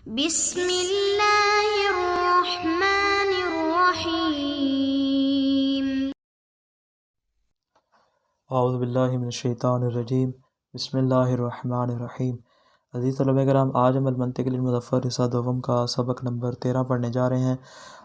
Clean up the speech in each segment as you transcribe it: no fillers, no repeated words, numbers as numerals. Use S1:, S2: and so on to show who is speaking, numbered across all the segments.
S1: بسم اللہ الرحمن الرحیم۔
S2: اعوذ باللہ من الشیطان الرجیم، بسم اللہ الرحمن الرحیم۔ عزیز طلبہ کرام، آج ہم المنطق للمظفر حصہ دوم کا سبق نمبر 13 پڑھنے جا رہے ہیں،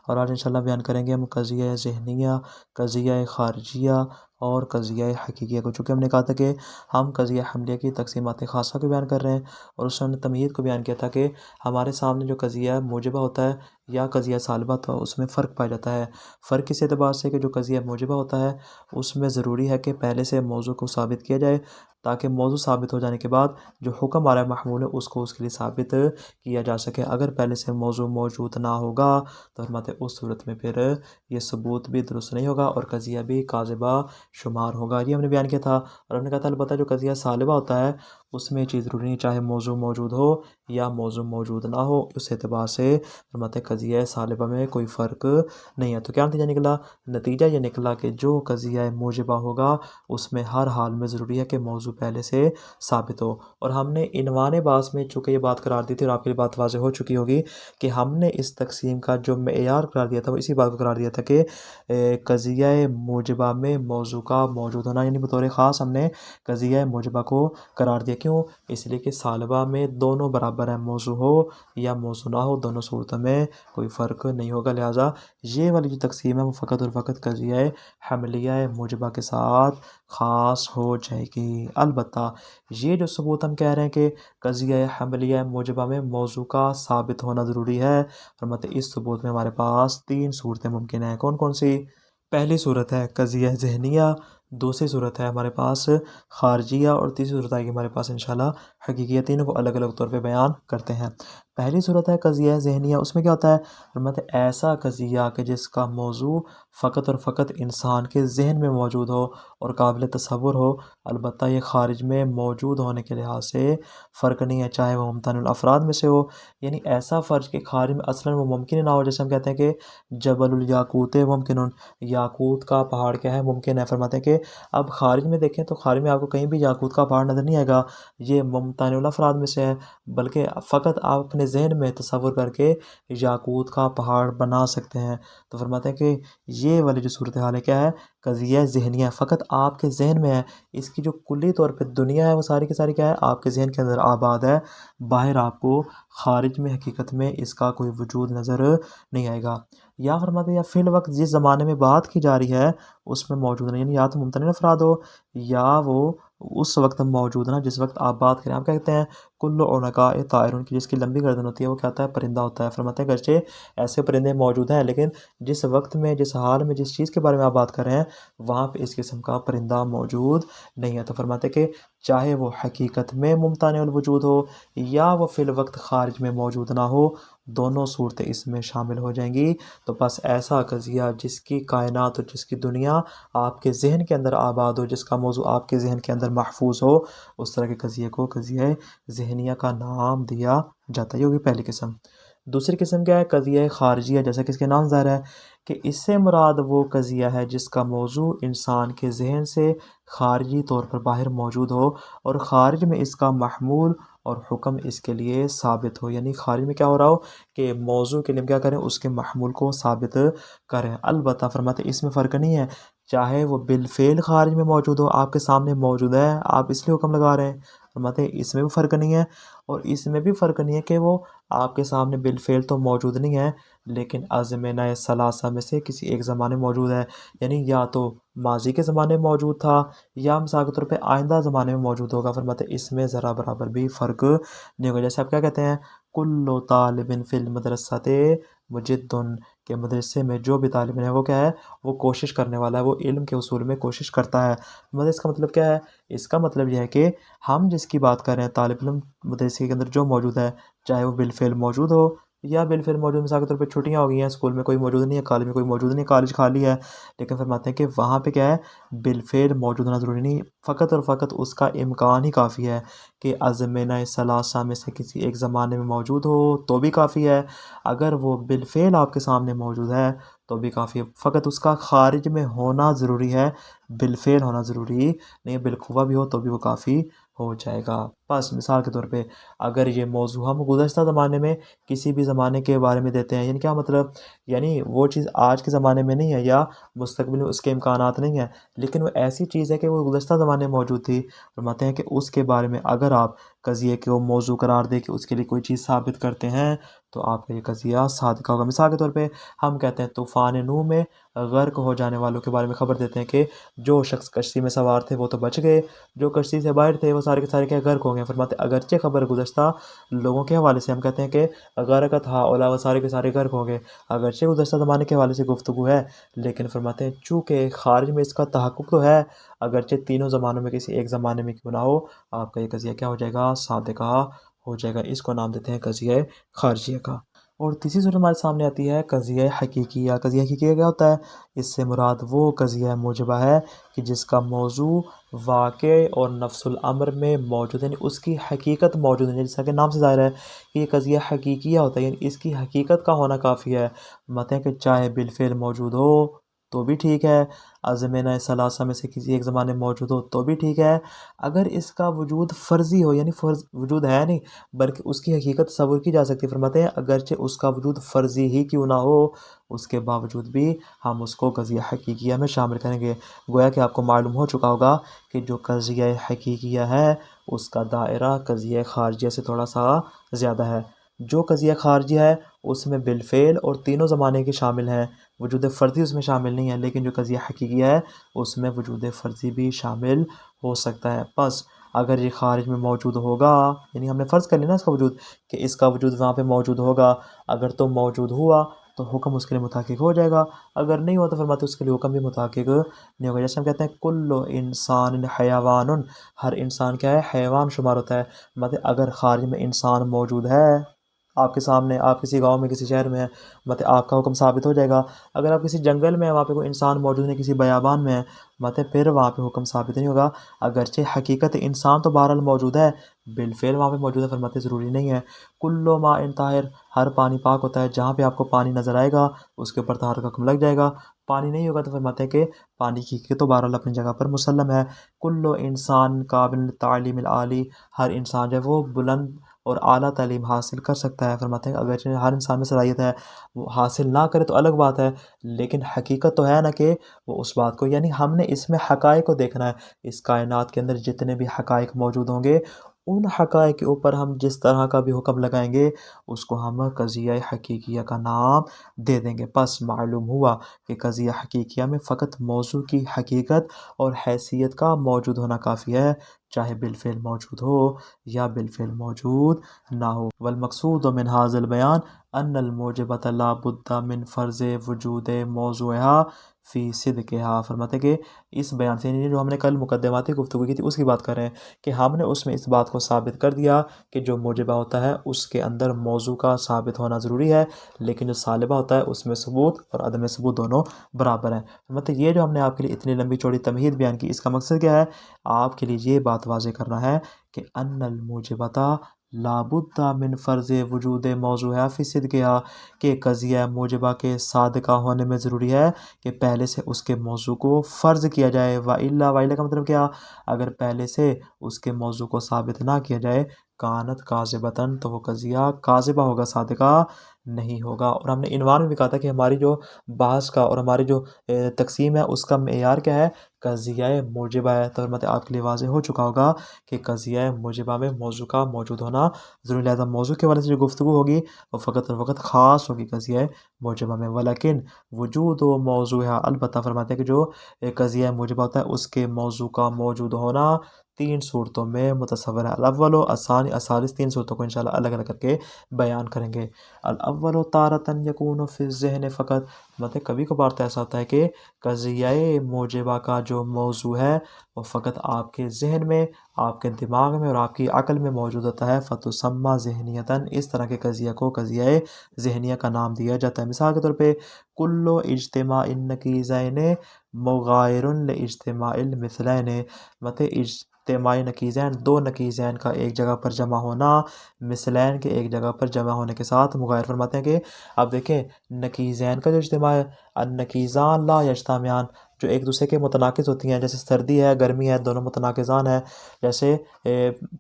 S2: اور آج انشاءاللہ بیان کریں گے ہم قضیہ ذہنیہ، قضیہ خارجیہ اور قضیہ حقیقیہ کو۔ چونکہ ہم نے کہا تھا کہ ہم قضیہ حملیہ کی تقسیمات خاصہ کو بیان کر رہے ہیں، اور اس میں تمہید کو بیان کیا تھا کہ ہمارے سامنے جو قضیہ موجبہ ہوتا ہے یا قضیہ سالبہ، تو اس میں فرق پایا جاتا ہے۔ فرق اس اعتبار سے کہ جو قضیہ موجبہ ہوتا ہے اس میں ضروری ہے کہ پہلے سے موضوع کو ثابت کیا جائے، تاکہ موضوع ثابت ہو جانے کے بعد جو حکم آ رہا ہے محمول ہے اس کو اس کے لیے ثابت کیا جا سکے۔ اگر پہلے سے موضوع موجود نہ ہوگا تو فرماتے اس صورت میں پھر یہ ثبوت بھی درست نہیں ہوگا اور قضیہ بھی کاذبہ شمار ہوگا۔ یہ ہم نے بیان کیا تھا، اور ہم نے کہا تھا البتہ جو قضیہ سالبہ ہوتا ہے اس میں یہ چیز ضروری نہیں، چاہے موضوع موجود ہو یا موضوع موجود نہ ہو، اس اعتبار سے فرماتے قضیہ سالبہ میں کوئی فرق نہیں ہے۔ تو کیا نتیجہ نکلا؟ نتیجہ یہ نکلا کہ جو قضیہ موجبہ ہوگا اس میں ہر حال میں ضروری ہے کہ موضوع پہلے سے ثابت ہو۔ اور ہم نے عنوان بحث میں چونکہ یہ بات قرار دی تھی، اور آپ کے لیے بات واضح ہو چکی ہوگی کہ ہم نے اس تقسیم کا جو معیار قرار دیا تھا وہ اسی بات کو قرار دیا تھا کہ قضیہ موجبہ میں موضوع کا موجود ہونا، یعنی بطور خاص ہم نے قضیہ موجبہ کو قرار دیا۔ کیوں؟ اس لیے کہ سالبہ میں دونوں برابر ہیں، موضوع ہو یا موضوع نہ ہو، دونوں صورتوں میں کوئی فرق نہیں ہوگا۔ لہٰذا یہ والی جو تقسیم ہے وہ فقط اور فقط قضیہ حملیہ موجبہ کے ساتھ خاص ہو جائے گی۔ البتہ یہ جو ثبوت ہم کہہ رہے ہیں کہ قضیہ حملیہ موجبہ میں موضوع کا ثابت ہونا ضروری ہے، فرماتے اس ثبوت میں ہمارے پاس 3 صورتیں ممکن ہیں۔ کون کون سی؟ پہلی صورت ہے قضیہ ذہنیہ، دوسری صورت ہے ہمارے پاس خارجیہ، اور تیسری صورت آئے گی ہمارے پاس انشاءاللہ حقیقیہ۔ تینوں کو الگ الگ طور پہ بیان کرتے ہیں۔ پہلی صورت ہے قضیہ ذہنیہ، اس میں کیا ہوتا ہے؟ فرماتے ایسا قضیہ کہ جس کا موضوع فقط اور فقط انسان کے ذہن میں موجود ہو اور قابل تصور ہو، البتہ یہ خارج میں موجود ہونے کے لحاظ سے فرق نہیں ہے، چاہے وہ ممتنع الافراد میں سے ہو، یعنی ایسا فرض کہ خارج میں اصلاً وہ ممکن نہ ہو۔ جیسے ہم کہتے ہیں کہ جبل الیاقوت ممکن، یاقوت کا پہاڑ کیا ہے؟ ممکن ہے۔ فرماتے ہیں کہ اب خارج میں دیکھیں تو خارج میں آپ کو کہیں بھی یاقوت کا پہاڑ نظر نہیں آئے گا، یہ ممتنع الافراد میں سے ہے، بلکہ فقط آپ اپنے ذہن میں تصور کر کے یاقوت کا پہاڑ بنا سکتے ہیں۔ تو فرماتے ہیں کہ یہ والی جو صورتحال ہے کیا ہے؟ قضیہ ذہنیہ، فقط آپ کے ذہن میں ہے۔ اس کی جو کلی طور پہ دنیا ہے وہ ساری کی ساری کیا ہے؟ آپ کے ذہن کے اندر آباد ہے، باہر آپ کو خارج میں حقیقت میں اس کا کوئی وجود نظر نہیں آئے گا۔ یا فرماتے ہیں یا فی الوقت جس زمانے میں بات کی جا رہی ہے اس میں موجود نہیں، یعنی یا تو ممتنع افراد ہو یا وہ اس وقت موجود نہ جس وقت آپ بات کریں۔ آپ کہتے ہیں کل عنقاء طائرون کی جس کی لمبی گردن ہوتی ہے وہ کیا ہوتا ہے؟ پرندہ ہوتا ہے۔ فرماتے ہیں گرچہ ایسے پرندے موجود ہیں لیکن جس وقت میں، جس حال میں، جس چیز کے بارے میں آپ بات کر رہے ہیں وہاں پہ اس قسم کا پرندہ موجود نہیں ہے۔ تو فرماتے ہیں کہ چاہے وہ حقیقت میں ممتنع الوجود ہو یا وہ فی الوقت خارج میں موجود نہ ہو، دونوں صورتیں اس میں شامل ہو جائیں گی۔ تو بس ایسا قضیہ جس کی کائنات اور جس کی دنیا آپ کے ذہن کے اندر آباد ہو، جس کا موضوع آپ کے ذہن کے اندر محفوظ ہو، اس طرح کے قضیے کو قضیہ ذہنیہ کا نام دیا جاتا ہے۔ یہ ہوگی پہلی قسم۔ دوسری قسم کیا ہے؟ قضیہ خارجیہ، جیسا کہ اس کے نام ظاہر ہے کہ اس سے مراد وہ قضیہ ہے جس کا موضوع انسان کے ذہن سے خارجی طور پر باہر موجود ہو اور خارج میں اس کا محمول اور حکم اس کے لیے ثابت ہو، یعنی خارج میں کیا ہو رہا ہو کہ موضوع کے لیے کیا کریں؟ اس کے محمول کو ثابت کریں۔ البتہ فرماتے اس میں فرق نہیں ہے، چاہے وہ بالفعل خارج میں موجود ہو، آپ کے سامنے موجود ہے، آپ اس لیے حکم لگا رہے ہیں، فرماتے اس میں بھی فرق نہیں ہے۔ اور اس میں بھی فرق نہیں ہے کہ وہ آپ کے سامنے بالفعل تو موجود نہیں ہے لیکن ازمنہ ثلاثہ میں سے کسی ایک زمانے میں موجود ہے، یعنی یا تو ماضی کے زمانے میں موجود تھا یا مثال کے طور پہ آئندہ زمانے میں موجود ہوگا۔ فرماتے اس میں ذرا برابر بھی فرق نہیں ہوگا۔ جیسے آپ کیا کہتے ہیں کل طالب فی المدرسۃ مجد، کہ مدرسے میں جو بھی طالب ہے وہ کیا ہے؟ وہ کوشش کرنے والا ہے، وہ علم کے حصول میں کوشش کرتا ہے۔ مطلب اس کا مطلب کیا ہے؟ اس کا مطلب یہ ہے کہ ہم جس کی بات کر رہے ہیں طالب علم مدرسے کے اندر جو موجود ہے، چاہے وہ بالفعل موجود ہو یا بالفعل موجود، مثال کے طور پہ چھٹیاں ہو گئی ہیں، اسکول میں کوئی موجود نہیں ہے، کالج میں کوئی موجود نہیں ہے، کالج خالی ہے، لیکن فرماتے ہیں کہ وہاں پہ کیا ہے؟ بالفعل موجود ہونا ضروری نہیں، فقط اور فقط اس کا امکان ہی کافی ہے کہ ازمنہ ثلاثہ میں سے کسی ایک زمانے میں موجود ہو تو بھی کافی ہے۔ اگر وہ بالفعل آپ کے سامنے موجود ہے تو بھی کافی ہے، فقط اس کا خارج میں ہونا ضروری ہے، بالفعل ہونا ضروری نہیں، بالقوہ بھی ہو تو بھی وہ کافی ہو جائے گا۔ بس مثال کے طور پہ اگر یہ موضوع ہم گزشتہ زمانے میں کسی بھی زمانے کے بارے میں دیتے ہیں، یعنی کیا مطلب، یعنی وہ چیز آج کے زمانے میں نہیں ہے یا مستقبل میں اس کے امکانات نہیں ہیں، لیکن وہ ایسی چیز ہے کہ وہ گزشتہ زمانے میں موجود تھی۔ فرماتے ہیں کہ اس کے بارے میں اگر آپ قضیے کو موضوع قرار دے کے اس کے لیے کوئی چیز ثابت کرتے ہیں تو آپ کا یہ قضیہ صادقہ ہوگا۔ مثال کے طور پہ ہم کہتے ہیں طوفان نوح میں غرق ہو جانے والوں کے بارے میں خبر دیتے ہیں کہ جو شخص کشتی میں سوار تھے وہ تو بچ گئے، جو کشتی سے باہر تھے وہ سارے کے سارے کیا غرق ہو گئے۔ فرماتے ہیں اگرچہ خبر گزشتہ لوگوں کے حوالے سے ہم کہتے ہیں کہ غرقت ہؤلاء وہ سارے کے سارے غرق ہو گئے، اگرچہ گزشتہ زمانے کے حوالے سے گفتگو ہے، لیکن فرماتے ہیں چونکہ خارج میں اس کا تحقق تو ہے، اگرچہ تینوں زمانوں میں کسی ایک زمانے میں کیوں نہ ہو، آپ کا یہ قضیہ کیا ہو جائے گا؟ صادقہ ہو جائے گا۔ اس کو نام دیتے ہیں قضیہ خارجیہ کا۔ اور تیسری صورت ہمارے سامنے آتی ہے قضیہ حقیقیہ۔ قضیہ حقیقیہ کیا ہوتا ہے؟ اس سے مراد وہ قضیہ موجبہ ہے کہ جس کا موضوع واقع اور نفس الامر میں موجود ہے، یعنی اس کی حقیقت موجود ہے، جیسا کہ نام سے ظاہر ہے کہ یہ قضیہ حقیقیہ ہوتا ہے، یعنی اس کی حقیقت کا ہونا کافی ہے۔ مت ہے کہ چاہے بالفعل موجود ہو تو بھی ٹھیک ہے، ازمنہ ثلاثہ میں سے کسی ایک زمانے میں موجود ہو تو بھی ٹھیک ہے، اگر اس کا وجود فرضی ہو، یعنی فرض وجود ہے نہیں بلکہ اس کی حقیقت تصور کی جا سکتی ہے۔ فرماتے ہیں اگرچہ اس کا وجود فرضی ہی کیوں نہ ہو، اس کے باوجود بھی ہم اس کو قضیہ حقیقیہ میں شامل کریں گے۔ گویا کہ آپ کو معلوم ہو چکا ہوگا کہ جو قضیہ حقیقیہ ہے اس کا دائرہ قضیہ خارجیہ سے تھوڑا سا زیادہ ہے۔ جو قضیہ خارجیہ ہے اس میں بالفعل اور تینوں زمانے کے شامل ہیں، وجود فرضی اس میں شامل نہیں ہے، لیکن جو قضیہ حقیقیہ ہے اس میں وجود فرضی بھی شامل ہو سکتا ہے۔ بس اگر یہ خارج میں موجود ہوگا، یعنی ہم نے فرض کر لیا نا اس کا وجود، کہ اس کا وجود وہاں پہ موجود ہوگا، اگر تو موجود ہوا تو حکم اس کے لیے متحقق ہو جائے گا، اگر نہیں ہوا تو فرماتے اس کے لیے حکم بھی متحقق نہیں ہوگا۔ جیسے ہم کہتے ہیں کل انسان حیوان، ہر انسان کیا ہے؟ حیوان شمار ہوتا ہے۔ مطلب اگر خارج میں انسان موجود ہے آپ کے سامنے، آپ کسی گاؤں میں کسی شہر میں ہیں، مطلب آپ کا حکم ثابت ہو جائے گا۔ اگر آپ کسی جنگل میں ہیں، وہاں پہ کوئی انسان موجود نہیں، کسی بیابان میں ہے، مطلب پھر وہاں پہ حکم ثابت نہیں ہوگا، اگرچہ حقیقت انسان تو بہرحال موجود ہے، بالفعل وہاں پہ موجود ہے۔ فرماتے ضروری نہیں ہے کل ماء طاہر، ہر پانی پاک ہوتا ہے، جہاں پہ آپ کو پانی نظر آئے گا اس کے اوپر طہارت کا حکم لگ جائے گا، پانی نہیں ہوگا تو فرماتے ہیں کہ پانی کی حقیقت تو بہرحال اپنی جگہ پر مسلم ہے۔ کل انسان قابل تعلیم العالی، ہر انسان جو ہے وہ بلند اور اعلیٰ تعلیم حاصل کر سکتا ہے۔ فرماتے ہیں اگرچہ ہر انسان میں صلاحیت ہے، وہ حاصل نہ کرے تو الگ بات ہے، لیکن حقیقت تو ہے نا کہ وہ اس بات کو، یعنی ہم نے اس میں حقائق کو دیکھنا ہے۔ اس کائنات کے اندر جتنے بھی حقائق موجود ہوں گے ان حقائق کے اوپر ہم جس طرح کا بھی حکم لگائیں گے اس کو ہم قضیہ حقیقیہ کا نام دے دیں گے۔ بس معلوم ہوا کہ قضیہ حقیقیہ میں فقط موضوع کی حقیقت اور حیثیت کا موجود ہونا کافی ہے، چاہے بالفعل موجود ہو یا بالفعل موجود نہ ہو۔ والمقصود من هذا البیان ان الموجبۃ لا بد من فرض وجود موضوعها فی صدقها۔ فرماتے کہ اس بیان سے، جو ہم نے کل مقدماتی گفتگو کی تھی اس کی بات کر رہے ہیں کہ ہم نے اس میں اس بات کو ثابت کر دیا کہ جو موجبہ ہوتا ہے اس کے اندر موضوع کا ثابت ہونا ضروری ہے، لیکن جو سالبہ ہوتا ہے اس میں ثبوت اور عدم ثبوت دونوں برابر ہیں۔ مطلب یہ جو ہم نے آپ کے لیے اتنی لمبی چوڑی تمہید بیان کی، اس کا مقصد کیا ہے؟ آپ کے لیے یہ بات واضح کرنا ہے کہ ان الموجبۃ لا بد من فرض وجود موضوع فی صدقها، کہ قضیہ موجبہ کے صادقہ ہونے میں ضروری ہے کہ پہلے سے اس کے موضوع کو فرض کیا جائے۔ وَإِلَّا کا مطلب کیا؟ اگر پہلے سے اس کے موضوع کو ثابت نہ کیا جائے کانت کاذبۃ، تو وہ قضیہ کاذبہ ہوگا، صادقہ نہیں ہوگا۔ اور ہم نے عنوان میں بھی کہا تھا کہ ہماری جو بحث کا اور ہماری جو تقسیم ہے اس کا معیار کیا ہے؟ قضیہ موجبہ ہے۔ تو مطلب آپ کے لیے واضح ہو چکا ہوگا کہ قضیہ موجبہ میں موضوع کا موجود ہونا ضروری، لہٰذا موضوع کے حوالے سے جو گفتگو ہوگی وہ فقط اور فقط خاص ہوگی قضیہ موجبہ میں۔ ولیکن وجود و موضوع، البتہ فرماتے ہیں کہ جو قضیہ موجبہ ہوتا ہے اس کے موضوع کا موجود ہونا تین صورتوں میں متصور ہے۔ الاول و الثانی الثالث، تین صورتوں کو انشاءاللہ الگ الگ کر کے بیان کریں گے۔ الاول تارۃ یکون فی الذہن فقط، مطلب کبھی کبھار تو ایسا ہوتا ہے کہ قضیہ موجبہ کا جو موضوع ہے وہ فقط آپ کے ذہن میں، آپ کے دماغ میں اور آپ کی عقل میں موجود ہوتا ہے، فتسمی ذہنیۃ، اس طرح کے قضیہ کو قضیہ ذہنیہ کا نام دیا جاتا ہے۔ مثال کے طور پہ کل اجتماع النقیضین مغایر لاجتماع المثلین، مطلب اجتماعی نقیزین، دو نقیزین کا ایک جگہ پر جمع ہونا، مثلین کے ایک جگہ پر جمع ہونے کے ساتھ مغایر فرماتے ہیں کہ اب دیکھیں نقیزین کا جو اجتماع ہے، النقیزان لا یجتمعان، جو ایک دوسرے کے متناقض ہوتی ہیں، جیسے سردی ہے گرمی ہے دونوں متناقضان ہیں، جیسے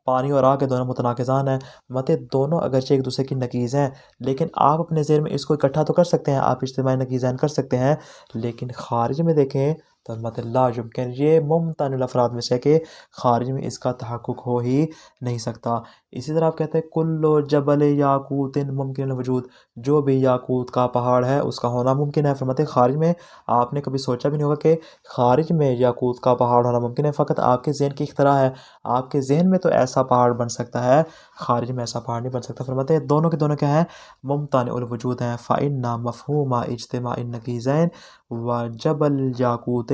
S2: پانی اور آگ کے دونوں متناقضان ہیں، مطلب دونوں اگرچہ ایک دوسرے کی نقیز ہیں لیکن آپ اپنے ذہن میں اس کو اکٹھا تو کر سکتے ہیں، آپ اجتماعی نقیزین کر سکتے ہیں، لیکن خارج میں دیکھیں تو مطلب لا یمکن، یہ ممتنع الافراد میں سے ہے کہ خارج میں اس کا تحقق ہو ہی نہیں سکتا۔ اسی طرح آپ کہتے ہیں کل جبل یاقوت ممکن الوجود، جو بھی یاقوت کا پہاڑ ہے اس کا ہونا ممکن ہے۔ فرماتے ہیں خارج میں آپ نے کبھی سوچا بھی نہیں ہوگا کہ خارج میں یاقوت کا پہاڑ ہونا ممکن ہے، فقط آپ کے ذہن کی اختراع ہے، آپ کے ذہن میں تو ایسا پہاڑ بن سکتا ہے، خارج میں ایسا پہاڑ نہیں بن سکتا۔ فرماتے ہیں دونوں کے دونوں کیا ہیں؟ ممتنع الوجود ہیں۔ فإن مفہوم اجتماع النقیزین و جبل یاقوت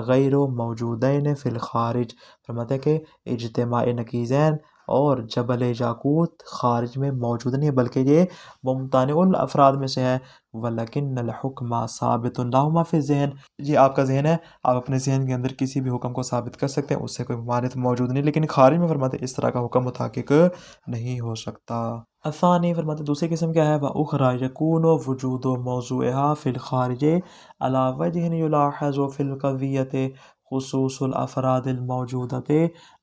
S2: غیر موجودین فی الخارج، فرماتے ہیں کہ اجتماع نقیزین اور جبل یاقوت خارج میں موجود نہیں ہے بلکہ یہ ممتنع الافراد میں سے ہے۔ ولیکن الحکم ثابت لہما فی الذہن، یہ آپ کا ذہن ہے، آپ اپنے ذہن کے اندر کسی بھی حکم کو ثابت کر سکتے ہیں، اس سے کوئی ممانعت موجود نہیں، لیکن خارج میں فرماتے ہیں اس طرح کا حکم متحقق نہیں ہو سکتا۔ الثانی فرماتے دوسری قسم کیا ہے؟ وَأُخْرَى يَكُونُ وُجُودُ مَوْضُوعِهَا فِي الْخَارِجِ عَلَى وَجْهٍ يُلَاحَظُ فِي الْقَضِيَّةِ خصوص الافراد الموجودة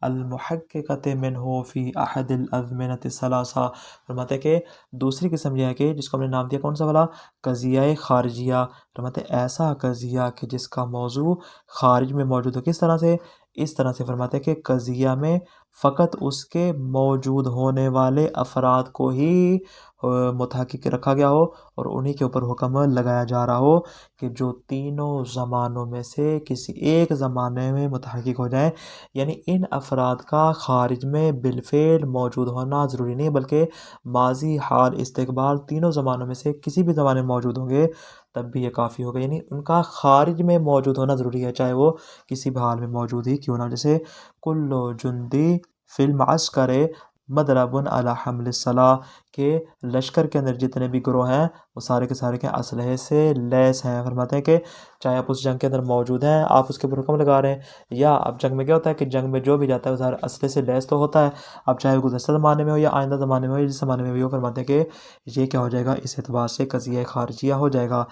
S2: المحققة منه في احد الازمنة الثلاثة، فرماتے ہیں کہ دوسری قسم یہ ہے کہ جس کو ہم نے نام دیا کون سا والا؟ قضیہ خارجیہ، فرماتے ہیں ایسا قضیہ کہ جس کا موضوع خارج میں موجود ہو۔ کس طرح سے؟ اس طرح سے فرماتے ہیں کہ قضیہ میں فقط اس کے موجود ہونے والے افراد کو ہی متحقق رکھا گیا ہو اور انہی کے اوپر حکم لگایا جا رہا ہو کہ جو تینوں زمانوں میں سے کسی ایک زمانے میں متحقق ہو جائیں، یعنی ان افراد کا خارج میں بالفعل موجود ہونا ضروری نہیں بلکہ ماضی، حال، استقبال تینوں زمانوں میں سے کسی بھی زمانے میں موجود ہوں گے تب بھی یہ کافی ہوگا، یعنی ان کا خارج میں موجود ہونا ضروری ہے چاہے وہ کسی بھی حال میں موجود ہی کیوں نہ ہو۔ جیسے کل جندی فی المعسکر مضرب علی حمل السلاح، کہ لشکر کے اندر جتنے بھی گروہ ہیں وہ سارے کے سارے کے اسلحے سے لیس ہیں۔ فرماتے ہیں کہ چاہے آپ اس جنگ کے اندر موجود ہیں، آپ اس کے اوپر حکم لگا رہے ہیں، یا اب جنگ میں کیا ہوتا ہے کہ جنگ میں جو بھی جاتا ہے وہ سارے اسلحے سے لیس تو ہوتا ہے، اب چاہے وہ گزشتہ زمانے میں ہو یا آئندہ زمانے میں ہو یا جس زمانے میں بھی ہو، فرماتے ہیں کہ یہ کیا ہو جائے گا؟ اس اعتبار سے قضیہ خارجیہ ہو جائے گا۔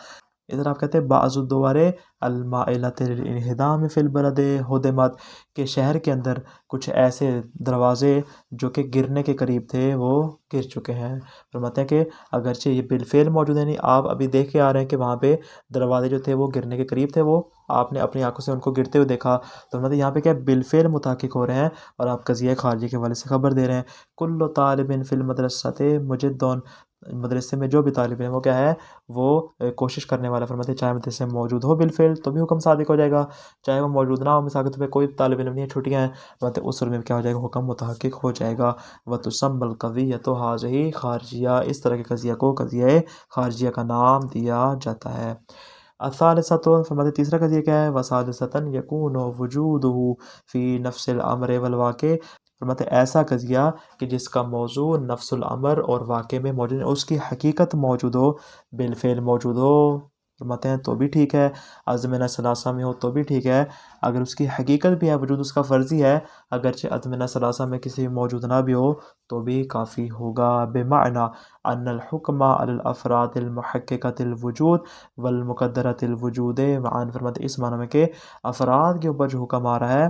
S2: ادھر آپ کہتے ہیں بعض الدور المائلۃ للانہدام فی البلد ہدمت، کہ شہر کے اندر کچھ ایسے دروازے جو کہ گرنے کے قریب تھے وہ گر چکے ہیں۔ فرماتے ہیں کہ اگرچہ یہ بالفعل موجود ہے، نہیں آپ ابھی دیکھ کے آ رہے ہیں کہ وہاں پہ دروازے جو تھے وہ گرنے کے قریب تھے، وہ آپ نے اپنی آنکھوں سے ان کو گرتے ہوئے دیکھا، تو مطلب یہاں پہ کیا بالفعل متحقق ہو رہے ہیں اور آپ قضیہ خارجی کے حوالے سے خبر دے رہے ہیں۔ کل طالب فی المدرسۃ مجدٌ، مدرسے میں جو بھی طالب علم وہ کیا ہے؟ وہ کوشش کرنے والا۔ فرماتے ہیں چاہے مدرسے میں موجود ہو بالفعل تو بھی حکم صادق ہو جائے گا، چاہے وہ موجود نہ ہو، مثال کے طور پہ کوئی طالب علم نہیں ہے، چھٹیاں ہیں، فرماتے ہیں اس صورت میں کیا ہو جائے گا؟ حکم متحقق ہو جائے گا۔ وَتُسَمَّى الْقَضِيَّةُ هَٰذِهِ خارجیہ، اس طرح کے قضیہ کو قضیہ خارجیہ کا نام دیا جاتا ہے۔ الثالثۃ، فرماتے تیسرا قضیہ کیا ہے؟ وَثَالِثَةً يَكُونُ وُجُودُهُ فِي نَفْسِ الْأَمْرِ وَالْوَاقِعِ، فرماتے ایسا قضیہ کہ جس کا موضوع نفس الامر اور واقع میں موجود ہے، اس کی حقیقت موجود ہو، بالفعل موجود ہو، فرماتے ہیں تو بھی ٹھیک ہے، ازمنہ ثلاثہ میں ہو تو بھی ٹھیک ہے، اگر اس کی حقیقت بھی ہے، وجود اس کا فرضی ہے، اگرچہ ازمنہ ثلاثہ میں کسی موجود نہ بھی ہو تو بھی کافی ہوگا۔ بمعنی ان الحکم علی الافراد المحققۃ الوجود والمقدرۃ الوجود معاً، فرماتے اس معنی میں کہ افراد کے اوپر جو حکم آ رہا ہے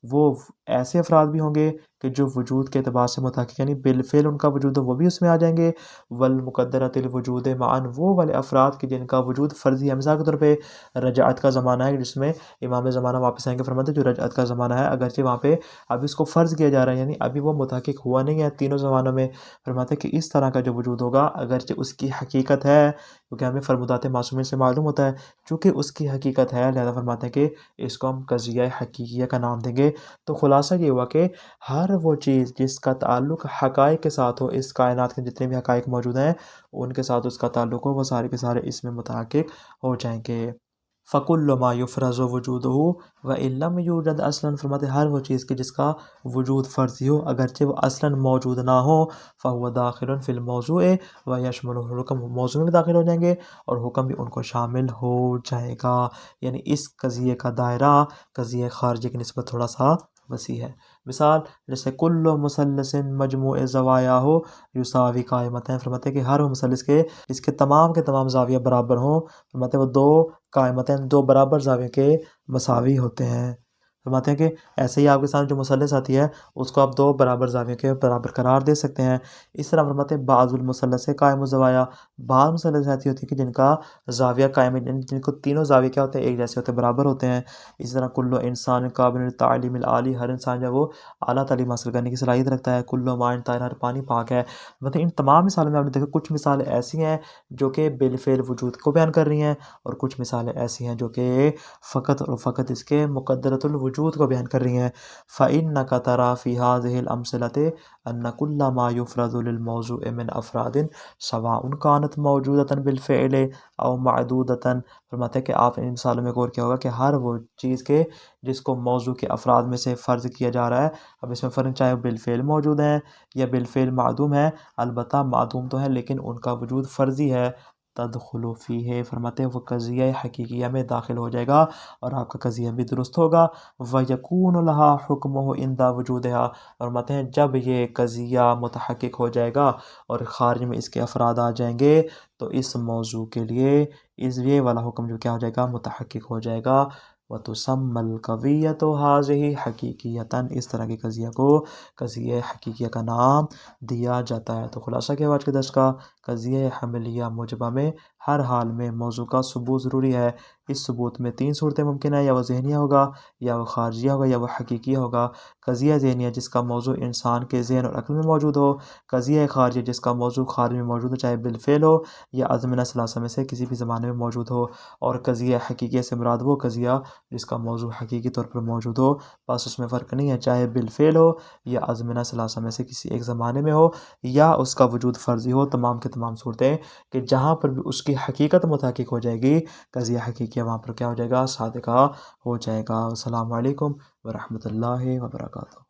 S2: وہ ایسے افراد بھی ہوں گے کہ جو وجود کے اعتبار سے متحقق، یعنی بالفعل ان کا وجود وہ بھی اس میں آ جائیں گے، والمقدرۃ الوجود معاً، وہ والے افراد کے جن کا وجود فرضی ہے، مثال کے طور پہ رجعت کا زمانہ ہے جس میں امام زمانہ واپس آئیں گے، فرماتے جو رجعت کا زمانہ ہے اگرچہ وہاں پہ اب اس کو فرض کیا جا رہا ہے، یعنی ابھی وہ متحقق ہوا نہیں ہے تینوں زمانوں میں، فرماتے کہ اس طرح کا جو وجود ہوگا اگرچہ اس کی حقیقت ہے، کیونکہ ہمیں فرمودات معصومین سے معلوم ہوتا ہے چونکہ اس کی حقیقت ہے، لہذا فرماتے ہیں کہ اس کو ہم قضیہ حقیقیہ کا نام دیں گے۔ تو خلاصہ یہ ہوا کہ ہر وہ چیز جس کا تعلق حقائق کے ساتھ ہو، اس کائنات کے جتنے بھی حقائق موجود ہیں ان کے ساتھ اس کا تعلق ہو، وہ سارے کے سارے اس میں متحقق ہو جائیں گے۔ فَكُلُّ مَا يُفْرَضُ وُجُودُهُ وَإِن لَّمْ يُوجَدْ أَصْلًا، فرماتے ہر وہ چیز کہ جس کا وجود فرضی ہو اگرچہ وہ اصلاً موجود نہ ہو، فَهُوَ دَاخِلٌ فِي الْمَوْضُوعِ وَيَشْمُلُهُ الْحُكْمُ، موضوع میں داخل ہو جائیں گے اور حکم بھی ان کو شامل ہو جائے گا، یعنی اس قضیے کا دائرہ قضیہ خارجی کی نسبت تھوڑا سا وسیع ہے۔ مثال جیسے کل مثلث مجموع زوایا ہو یساوی قائمتین، فرماتے ہیں کہ ہر وہ مثلث کے اس کے تمام زاویہ برابر ہوں، فرماتے ہیں وہ دو قائمتین، دو برابر زاویے کے مساوی ہوتے ہیں۔ فرماتے ہیں کہ ایسے ہی آپ کے ساتھ جو مثلث آتی ہے اس کو آپ دو برابر زاویے کے برابر قرار دے سکتے ہیں۔ اس طرح فرماتے ہیں بعض المثلث قائم الزوایا، بعض مثلث ایسی ہوتی ہے کہ جن کا زاویہ قائم، جن کو تینوں زاویے کیا ہوتے ہیں، ایک جیسے ہوتے ہیں، برابر ہوتے ہیں۔ اس طرح کل انسان قابل تعلیم العالی، ہر انسان جو وہ اعلیٰ تعلیم حاصل کرنے کی صلاحیت رکھتا ہے۔ کل مائن طاہر، ہر پانی پاک ہے۔ مطلب ان تمام مثالوں میں آپ نے دیکھا کچھ مثالیں ایسی ہیں جو کہ بالفعل وجود کو بیان کر رہی ہیں، اور کچھ مثالیں ایسی ہیں جو کہ فقط اور فقط اس کے مقدرۃ الوجود کو بیان کر رہی ہیں۔ فإنك ترى في هذه الأمثلة أن كل ما يفرض للموضوع من أفراد سواء كانت موجودة بالفعل أو معدودة، فرماتے ہیں کہ آپ ان مثالوں میں غور کیا ہوگا کہ ہر وہ چیز کے جس کو موضوع کے افراد میں سے فرض کیا جا رہا ہے، اب اس میں فرض چاہے بالفعل موجود ہیں یا بالفعل معدوم ہے، البتہ معدوم تو ہے لیکن ان کا وجود فرضی ہے، تدخل فیہ، فرماتے ہیں وہ قضیہ حقیقیہ میں داخل ہو جائے گا اور آپ کا قضیہ بھی درست ہوگا۔ وَيَكُونُ لَهَا حُكْمُهُ عِنْدَ وُجُودِهَا، فرماتے ہیں جب یہ قضیہ متحقق ہو جائے گا اور خارج میں اس کے افراد آ جائیں گے تو اس موضوع کے لیے یہ والا حکم جو کیا ہو جائے گا، متحقق ہو جائے گا۔ وَتُسَمَّى الْقَضِيَّةُ هَٰذِهِ حَقِيقِيَّةً، اس طرح کی قضیہ کو قضیہ حقیقیہ کا نام دیا جاتا ہے۔ تو خلاصہ کیا آج کے درس کا، قضیہ حملیہ موجبہ میں ہر حال میں موضوع کا ثبوت ضروری ہے۔ اس ثبوت میں تین صورتیں ممکن ہیں، یا وہ ذہنیہ ہوگا، یا وہ خارجیہ ہوگا، یا وہ حقیقیہ ہوگا۔ قضیہ ذہنیہ جس کا موضوع انسان کے ذہن اور عقل میں موجود ہو، قضیہ خارجیہ جس کا موضوع خارج میں موجود ہو، چاہے بالفعل ہو یا ازمنہ ثلاثہ میں سے کسی بھی زمانے میں موجود ہو، اور قضیہ حقیقیہ سے مراد وہ قضیہ جس کا موضوع حقیقی طور پر موجود ہو، بس اس میں فرق نہیں ہے، چاہے بالفعل ہو یا ازمنہ ثلاثہ میں سے کسی ایک زمانے میں ہو، یا اس کا وجود فرضی ہو۔ تمام کے تمام صورتیں کہ جہاں پر بھی اس کی حقیقت متحقق ہو جائے گی، قضیہ حقیقیہ وہاں پر کیا ہو جائے گا، صادقہ ہو جائے گا۔ السلام علیکم ورحمۃ اللہ وبرکاتہ۔